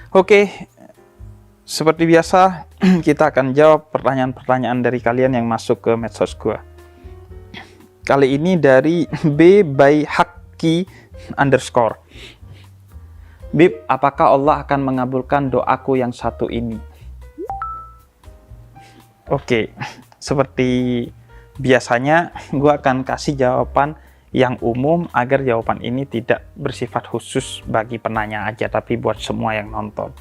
Oke, seperti biasa kita akan jawab pertanyaan-pertanyaan dari kalian yang masuk ke medsos gua. Kali ini dari B by Haki _ Bib, apakah Allah akan mengabulkan doaku yang satu ini? Oke, seperti biasanya gue akan kasih jawaban yang umum agar jawaban ini tidak bersifat khusus bagi penanya aja, tapi buat semua yang nonton.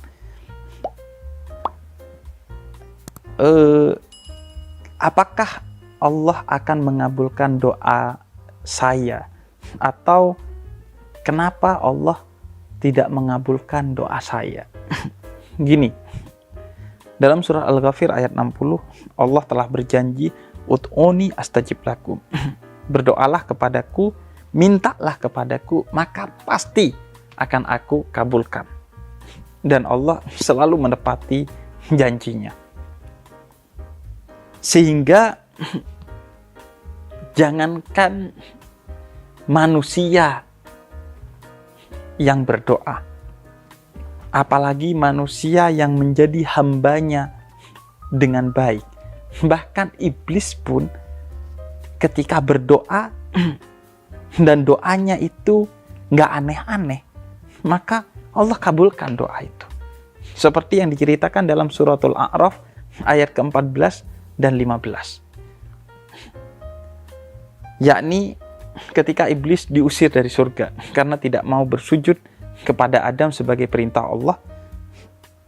Apakah Allah akan mengabulkan doa saya? Atau kenapa Allah tidak mengabulkan doa saya? Gini, dalam surah Al-Ghafir ayat 60, Allah telah berjanji, Ud'uni astajib lakum. Berdoalah kepadaku, mintalah kepadaku, maka pasti akan aku kabulkan. Dan Allah selalu menepati janjinya. Sehingga jangankan manusia yang berdoa, apalagi manusia yang menjadi hambanya dengan baik. Bahkan iblis pun ketika berdoa dan doanya itu nggak aneh-aneh, maka Allah kabulkan doa itu. Seperti yang diceritakan dalam suratul A'raf ayat ke-14 dan 15. Yakni ketika iblis diusir dari surga karena tidak mau bersujud kepada Adam sebagai perintah Allah,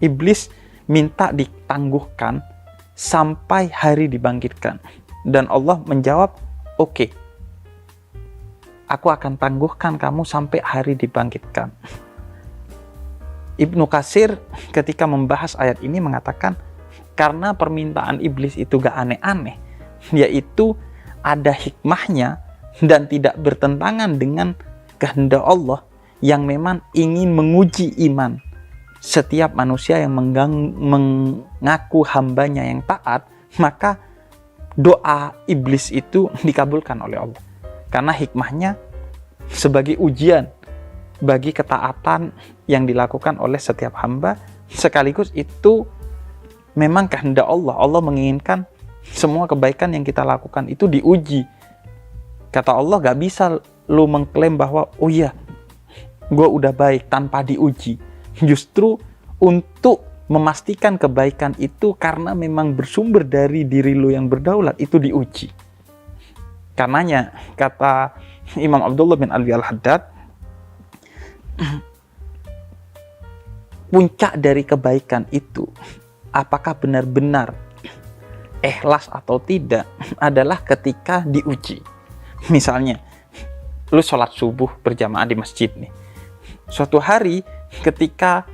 iblis minta ditangguhkan sampai hari dibangkitkan. Dan Allah menjawab, oke, aku akan tangguhkan kamu sampai hari dibangkitkan. Ibnu Katsir ketika membahas ayat ini mengatakan, karena permintaan iblis itu gak aneh-aneh, yaitu ada hikmahnya dan tidak bertentangan dengan kehendak Allah yang memang ingin menguji iman setiap manusia yang mengaku hambanya yang taat, maka doa iblis itu dikabulkan oleh Allah. Karena hikmahnya sebagai ujian bagi ketaatan yang dilakukan oleh setiap hamba, sekaligus itu memang kehendak Allah. Allah menginginkan semua kebaikan yang kita lakukan itu diuji. Kata Allah, gak bisa lu mengklaim bahwa, oh iya, gue udah baik tanpa diuji. Justru untuk memastikan kebaikan itu karena memang bersumber dari diri lu yang berdaulat, itu diuji. Karenanya, kata Imam Abdullah bin Alwi Al-Haddad, puncak dari kebaikan itu, apakah benar-benar ikhlas atau tidak, adalah ketika diuji. Misalnya, lu sholat subuh berjamaah di masjid nih. Suatu hari ketika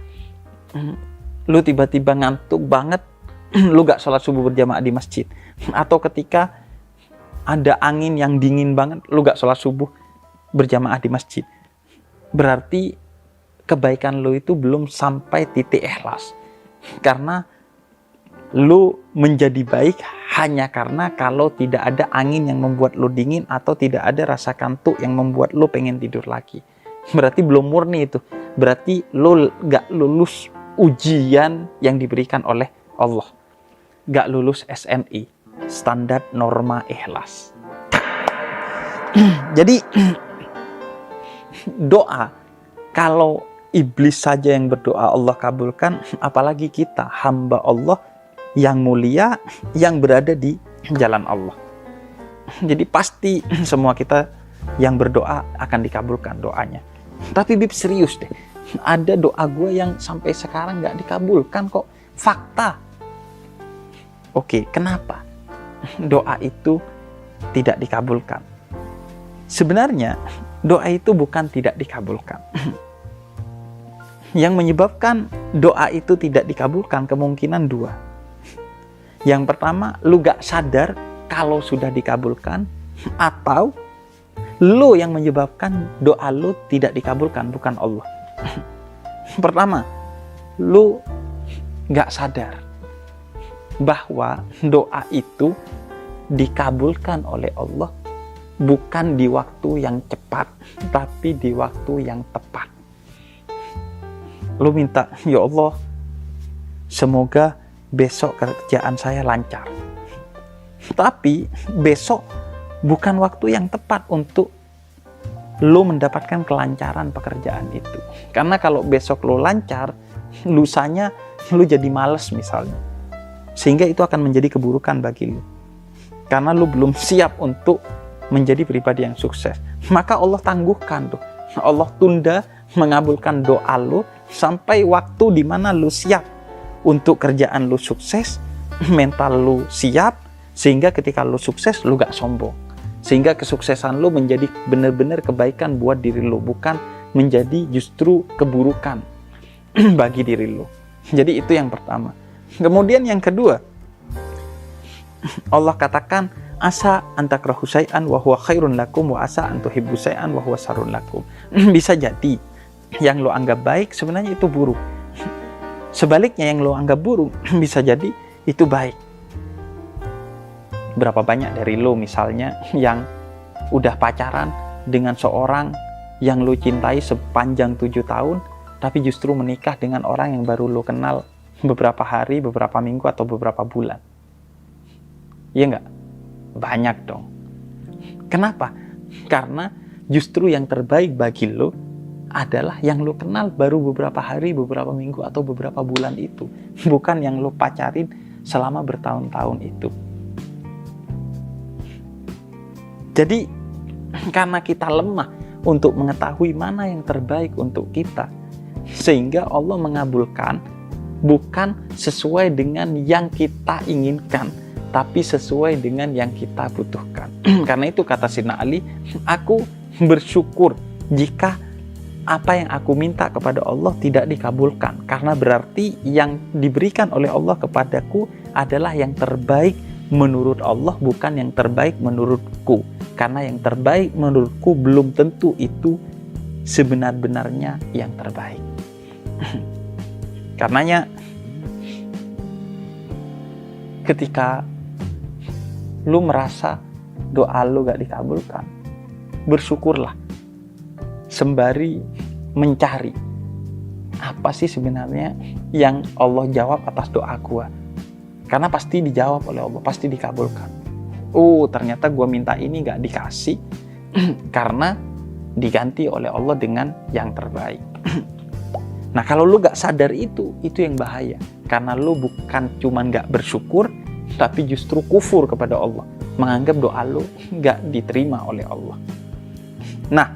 lu tiba-tiba ngantuk banget, lu gak sholat subuh berjamaah di masjid. Atau ketika ada angin yang dingin banget, lu gak sholat subuh berjamaah di masjid. Berarti kebaikan lu itu belum sampai titik ikhlas. Karena lu menjadi baik hanya karena kalau tidak ada angin yang membuat lu dingin atau tidak ada rasa kantuk yang membuat lu pengen tidur lagi. Berarti belum murni itu. Berarti lu gak lulus ujian yang diberikan oleh Allah. Gak lulus SNI, standar norma ikhlas. Jadi doa, kalau iblis saja yang berdoa Allah kabulkan, apalagi kita hamba Allah yang mulia yang berada di jalan Allah. Jadi pasti semua kita yang berdoa akan dikabulkan doanya. Tapi Bib, serius deh, ada doa gue yang sampai sekarang gak dikabulkan kok. Fakta. Oke, kenapa doa itu tidak dikabulkan? Sebenarnya doa itu bukan tidak dikabulkan. Yang menyebabkan doa itu tidak dikabulkan kemungkinan dua. Yang pertama, lu gak sadar kalau sudah dikabulkan, atau lu yang menyebabkan doa lu tidak dikabulkan, bukan Allah. Pertama, lu gak sadar bahwa doa itu dikabulkan oleh Allah bukan di waktu yang cepat, tapi di waktu yang tepat. lu minta, ya Allah, semoga besok kerjaan saya lancar. Tapi besok bukan waktu yang tepat untuk lu mendapatkan kelancaran pekerjaan itu. Karena kalau besok lu lancar, lusanya lu jadi males misalnya. Sehingga itu akan menjadi keburukan bagi lu. Karena lu belum siap untuk menjadi pribadi yang sukses. Maka Allah tangguhkan tuh. Allah tunda mengabulkan doa lu sampai waktu di mana lu siap untuk kerjaan lu sukses, mental lu siap, sehingga ketika lu sukses lu gak sombong. Sehingga kesuksesan lu menjadi benar-benar kebaikan buat diri lu, bukan menjadi justru keburukan bagi diri lu. Jadi itu yang pertama. Kemudian yang kedua, Allah katakan, asa antakrahu syai'an wa huwa khairun lakum wa asa antuhibbu syai'an wa huwa syarrun lakum. Bisa jadi yang lo anggap baik sebenarnya itu buruk. Sebaliknya yang lo anggap buruk bisa jadi itu baik. Berapa banyak dari lo misalnya yang udah pacaran dengan seorang yang lo cintai sepanjang 7 tahun, tapi justru menikah dengan orang yang baru lo kenal beberapa hari, beberapa minggu, atau beberapa bulan. Iya nggak? Banyak dong. Kenapa? Karena justru yang terbaik bagi lo adalah yang lo kenal baru beberapa hari, beberapa minggu, atau beberapa bulan itu. Bukan yang lo pacarin selama bertahun-tahun itu. Jadi, karena kita lemah untuk mengetahui mana yang terbaik untuk kita, sehingga Allah mengabulkan bukan sesuai dengan yang kita inginkan, tapi sesuai dengan yang kita butuhkan. Karena itu kata Sayyidina Ali, aku bersyukur jika apa yang aku minta kepada Allah tidak dikabulkan, karena berarti yang diberikan oleh Allah kepadaku adalah yang terbaik menurut Allah, bukan yang terbaik menurutku. Karena yang terbaik menurutku belum tentu itu sebenar-benarnya yang terbaik. Karenanya ketika lu merasa doa lu gak dikabulkan, bersyukurlah sembari mencari apa sih sebenarnya yang Allah jawab atas doa gua. Karena pasti dijawab oleh Allah, pasti dikabulkan. Oh, ternyata gua minta ini gak dikasih karena diganti oleh Allah dengan yang terbaik. Nah, kalau lu gak sadar itu yang bahaya. Karena lu bukan cuman gak bersyukur, tapi justru kufur kepada Allah, menganggap doa lu gak diterima oleh Allah. Nah,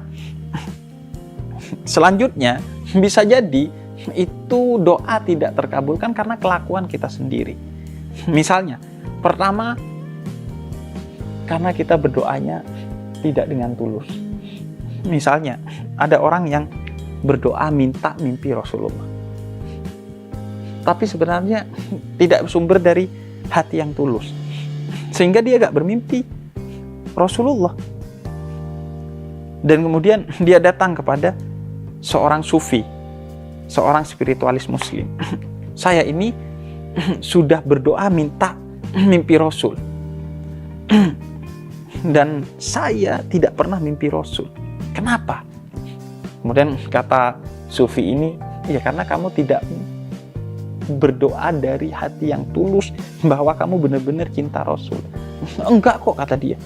selanjutnya bisa jadi itu doa tidak terkabulkan karena kelakuan kita sendiri. Misalnya, pertama, karena kita berdoanya tidak dengan tulus. Misalnya, ada orang yang berdoa minta mimpi Rasulullah, tapi sebenarnya tidak bersumber dari hati yang tulus, sehingga dia gak bermimpi Rasulullah. Dan kemudian dia datang kepada seorang sufi, seorang spiritualis muslim. Saya ini sudah berdoa minta mimpi Rasul, dan saya tidak pernah mimpi Rasul. Kenapa? Kemudian kata sufi ini, ya karena kamu tidak berdoa dari hati yang tulus bahwa kamu benar-benar cinta Rasul. Enggak kok, kata dia.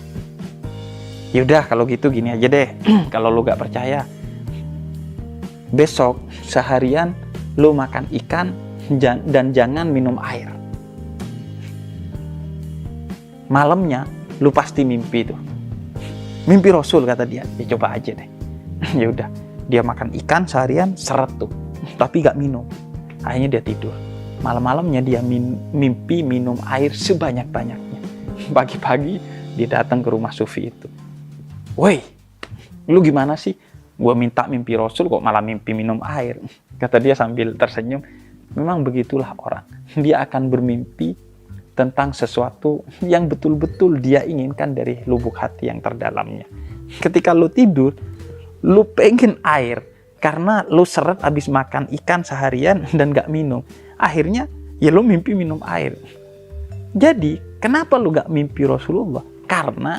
Yaudah kalau gitu gini aja deh. Kalau lu gak percaya, besok seharian lu makan ikan dan jangan minum air. Malamnya lu pasti mimpi tuh. Mimpi Rasul, kata dia. Ya coba aja deh. Ya udah, dia makan ikan seharian seret tuh, tapi gak minum. Akhirnya dia tidur. Malam-malamnya dia mimpi minum air sebanyak-banyaknya. Pagi-pagi dia datang ke rumah sufi itu. Woi, lu gimana sih? Gua minta mimpi Rasul kok malah mimpi minum air. Kata dia sambil tersenyum. Memang begitulah orang. Dia akan bermimpi tentang sesuatu yang betul-betul dia inginkan dari lubuk hati yang terdalamnya. Ketika lu tidur, lu pengen air karena lu seret abis makan ikan seharian dan gak minum. Akhirnya ya lu mimpi minum air. Jadi kenapa lu gak mimpi Rasulullah? Karena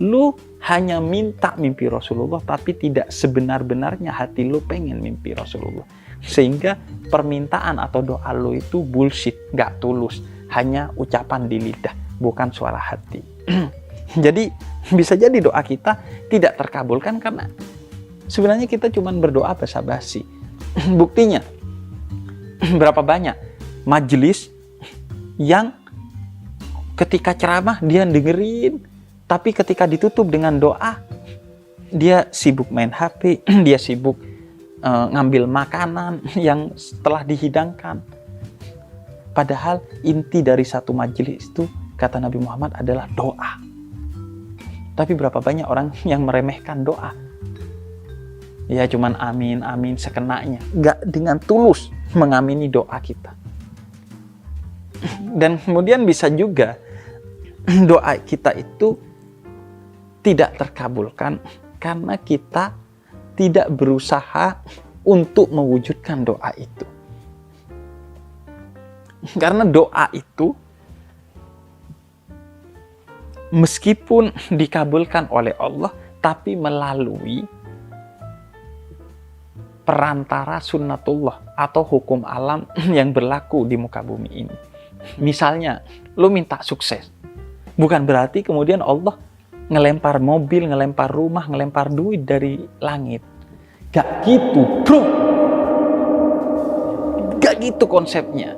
lu hanya minta mimpi Rasulullah, tapi tidak sebenar-benarnya hati lu pengen mimpi Rasulullah. Sehingga permintaan atau doa lo itu bullshit, gak tulus, hanya ucapan di lidah, bukan suara hati. Jadi bisa jadi doa kita tidak terkabulkan karena sebenarnya kita cuma berdoa basa-basi. Buktinya, berapa banyak majelis yang ketika ceramah dia dengerin, tapi ketika ditutup dengan doa, dia sibuk main HP, dia sibuk ngambil makanan yang telah dihidangkan. Padahal inti dari satu majelis itu, kata Nabi Muhammad, adalah doa. Tapi berapa banyak orang yang meremehkan doa. Ya cuman amin, amin sekenanya. Gak dengan tulus mengamini doa kita. Dan kemudian bisa juga doa kita itu tidak terkabulkan karena kita tidak berusaha untuk mewujudkan doa itu. Karena doa itu meskipun dikabulkan oleh Allah, tapi melalui perantara sunnatullah atau hukum alam yang berlaku di muka bumi ini. Misalnya, lo minta sukses. Bukan berarti kemudian Allah ngelempar mobil, ngelempar rumah, ngelempar duit dari langit. Gak gitu, bro. Gak gitu konsepnya.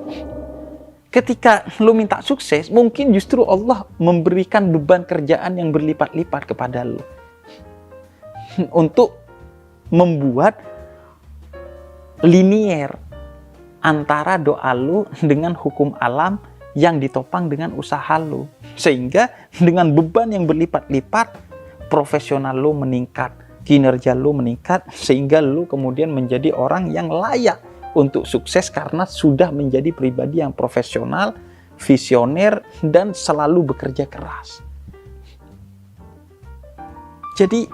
Ketika lu minta sukses, mungkin justru Allah memberikan beban kerjaan yang berlipat-lipat kepada lu. Untuk membuat linier antara doa lu dengan hukum alam yang ditopang dengan usaha lu. Sehingga dengan beban yang berlipat-lipat, profesional lu meningkat, kinerja lu meningkat, sehingga lu kemudian menjadi orang yang layak untuk sukses karena sudah menjadi pribadi yang profesional, visioner, dan selalu bekerja keras. Jadi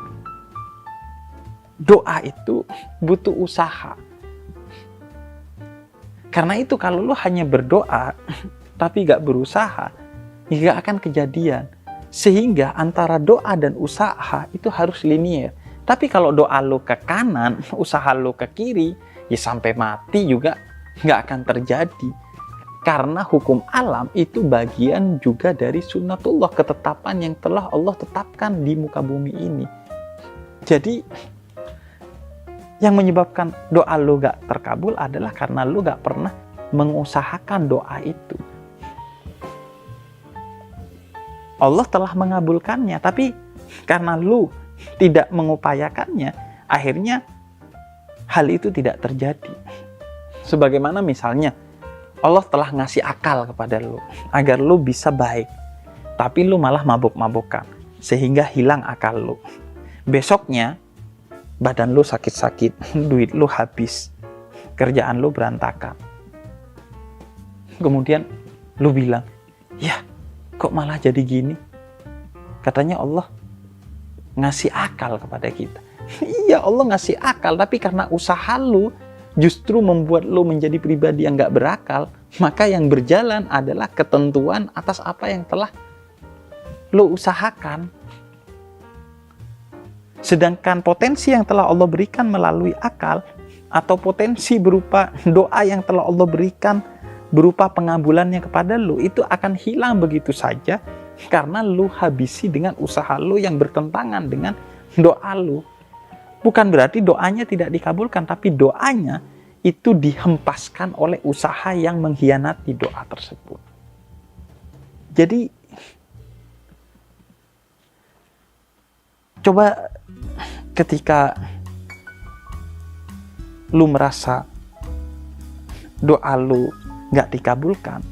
doa itu butuh usaha. Karena itu kalau lu hanya berdoa tapi gak berusaha, ya gak akan kejadian. Sehingga antara doa dan usaha itu harus linear. Tapi kalau doa lu ke kanan, usaha lu ke kiri, ya sampai mati juga nggak akan terjadi. Karena hukum alam itu bagian juga dari sunnatullah, ketetapan yang telah Allah tetapkan di muka bumi ini. Jadi yang menyebabkan doa lu gak terkabul adalah karena lu gak pernah mengusahakan doa itu. Allah telah mengabulkannya, tapi karena lu tidak mengupayakannya, akhirnya hal itu tidak terjadi. Sebagaimana misalnya Allah telah ngasih akal kepada lu agar lu bisa baik, tapi lu malah mabuk-mabukan sehingga hilang akal lu. Besoknya badan lu sakit-sakit, duit lu habis, kerjaan lu berantakan. Kemudian lu bilang, ya kok malah jadi gini? Katanya Allah ngasih akal kepada kita. Iya, Allah ngasih akal, tapi karena usaha lu justru membuat lu menjadi pribadi yang gak berakal, maka yang berjalan adalah ketentuan atas apa yang telah lu usahakan. Sedangkan potensi yang telah Allah berikan melalui akal, atau potensi berupa doa yang telah Allah berikan berupa pengabulannya kepada lu, itu akan hilang begitu saja karena lu habisi dengan usaha lu yang bertentangan dengan doa lu. Bukan berarti doanya tidak dikabulkan, tapi doanya itu dihempaskan oleh usaha yang mengkhianati doa tersebut. Jadi coba ketika lu merasa doa lu gak dikabulkan,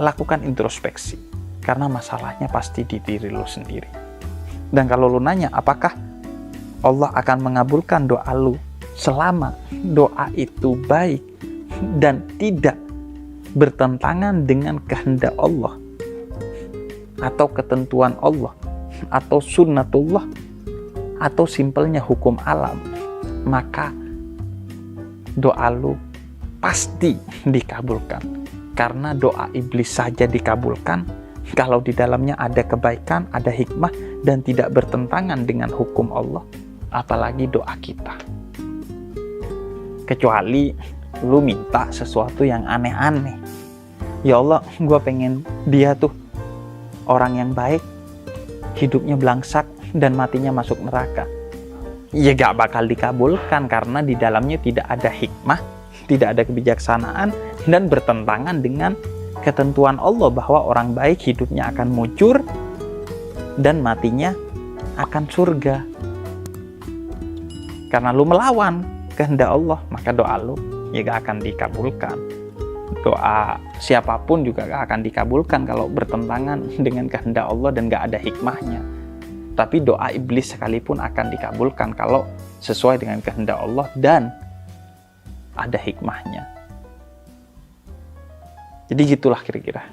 lakukan introspeksi. Karena masalahnya pasti di diri lu sendiri. Dan kalau lu nanya apakah Allah akan mengabulkan doa lu selama doa itu baik dan tidak bertentangan dengan kehendak Allah atau ketentuan Allah atau sunnatullah atau simpelnya hukum alam, maka doa lu pasti dikabulkan. Karena doa iblis saja dikabulkan kalau di dalamnya ada kebaikan, ada hikmah, dan tidak bertentangan dengan hukum Allah, apalagi doa kita. kecuali lu minta sesuatu yang aneh-aneh. Ya Allah, gue pengen dia tuh orang yang baik, hidupnya belangsak dan matinya masuk neraka. Ya gak bakal dikabulkan karena di dalamnya tidak ada hikmah, tidak ada kebijaksanaan, dan bertentangan dengan ketentuan Allah bahwa orang baik hidupnya akan muncul dan matinya akan surga. Karena lu melawan kehendak Allah, maka doa lu ya gak akan dikabulkan. Doa siapapun juga gak akan dikabulkan kalau bertentangan dengan kehendak Allah dan gak ada hikmahnya. Tapi doa iblis sekalipun akan dikabulkan kalau sesuai dengan kehendak Allah dan ada hikmahnya. Jadi gitulah kira-kira.